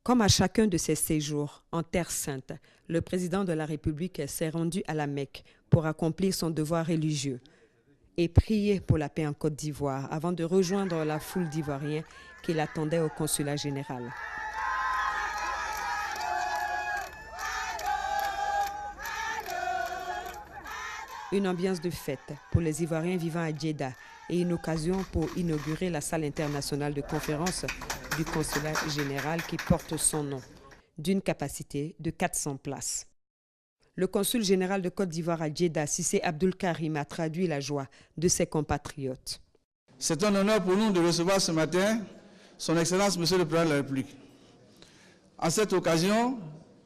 Comme à chacun de ses séjours en Terre Sainte, le président de la République s'est rendu à la Mecque pour accomplir son devoir religieux et prier pour la paix en Côte d'Ivoire avant de rejoindre la foule d'Ivoiriens qui l'attendaient au consulat général. Une ambiance de fête pour les Ivoiriens vivant à Djeddah et une occasion pour inaugurer la salle internationale de conférence du consulat général qui porte son nom, d'une capacité de 400 places. Le consul général de Côte d'Ivoire à Djeddah, Cissé Abdoul Karim, a traduit la joie de ses compatriotes. C'est un honneur pour nous de recevoir ce matin Son Excellence Monsieur le Président de la République. En cette occasion,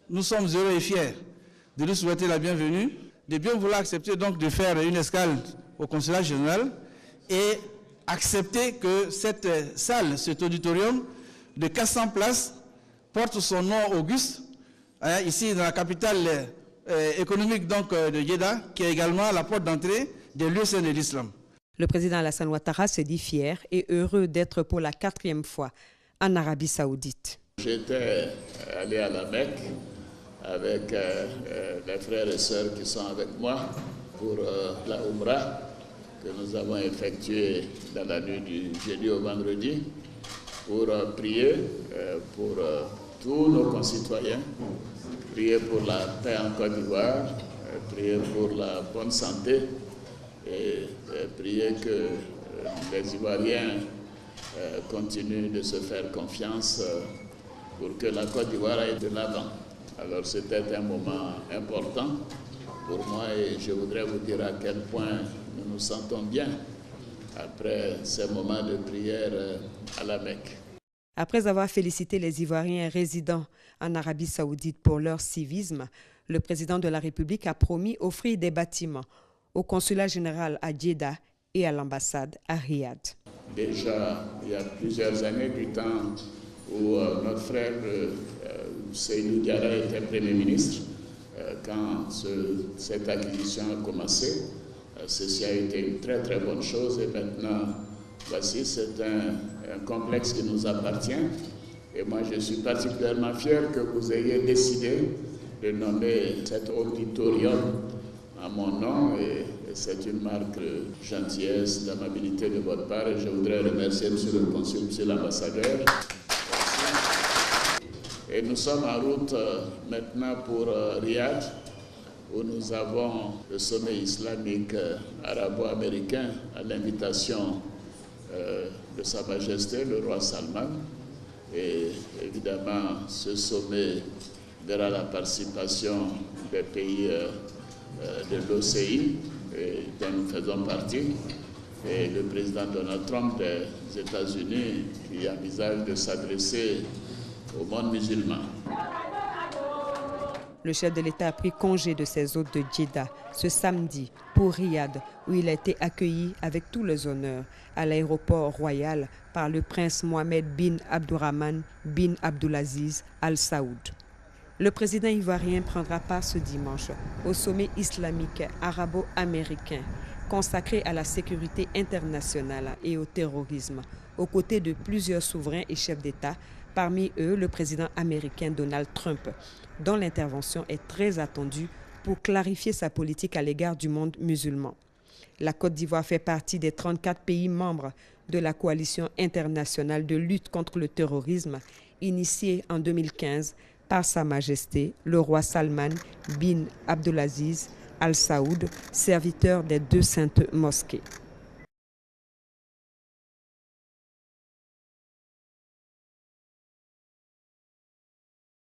nous sommes heureux et fiers de lui souhaiter la bienvenue, de bien vouloir accepter donc de faire une escale au consulat général et accepter que cette salle, cet auditorium de 400 places porte son nom auguste, ici dans la capitale économique donc, de Djeddah, qui est également la porte d'entrée des lieux saints de l'islam. Le président Alassane Ouattara se dit fier et heureux d'être pour la 4e fois en Arabie Saoudite. J'étais allé à la Mecque avec les frères et sœurs qui sont avec moi pour la Umrah que nous avons effectuée dans la nuit du jeudi au vendredi pour prier pour tous nos concitoyens, prier pour la paix en Côte d'Ivoire, prier pour la bonne santé et prier que les Ivoiriens continuent de se faire confiance pour que la Côte d'Ivoire aille de l'avant. Alors c'était un moment important pour moi et je voudrais vous dire à quel point nous nous sentons bien après ces moments de prière à la Mecque. Après avoir félicité les Ivoiriens résidant en Arabie Saoudite pour leur civisme, le président de la République a promis offrir des bâtiments au consulat général à Djeddah et à l'ambassade à Riyad. Déjà, il y a plusieurs années, du temps où notre frère Seydou Diarra était Premier ministre, quand cette acquisition a commencé, ceci a été une très très bonne chose et maintenant, voici, c'est un complexe qui nous appartient et moi je suis particulièrement fier que vous ayez décidé de nommer cet auditorium à mon nom et c'est une marque de gentillesse, d'amabilité de votre part et je voudrais remercier Monsieur le Consul, Monsieur l'Ambassadeur. Et nous sommes en route maintenant pour Riyad, où nous avons le sommet islamique arabo-américain à l'invitation de Sa Majesté, le roi Salman. Et évidemment, ce sommet verra la participation des pays de l'OCI, dont nous faisons partie, et le président Donald Trump des États-Unis qui envisage de s'adresser au monde musulman. Le chef de l'État a pris congé de ses hôtes de Djeddah ce samedi pour Riyad, où il a été accueilli avec tous les honneurs à l'aéroport royal par le prince Mohammed bin Abdurrahman bin Abdulaziz Al Saoud. Le président ivoirien prendra part ce dimanche au sommet islamique arabo-américain consacré à la sécurité internationale et au terrorisme, aux côtés de plusieurs souverains et chefs d'État, parmi eux le président américain Donald Trump, dont l'intervention est très attendue pour clarifier sa politique à l'égard du monde musulman. La Côte d'Ivoire fait partie des 34 pays membres de la coalition internationale de lutte contre le terrorisme, initiée en 2015 par Sa Majesté, le roi Salman bin Abdulaziz Al Saoud, serviteur des 2 saintes mosquées.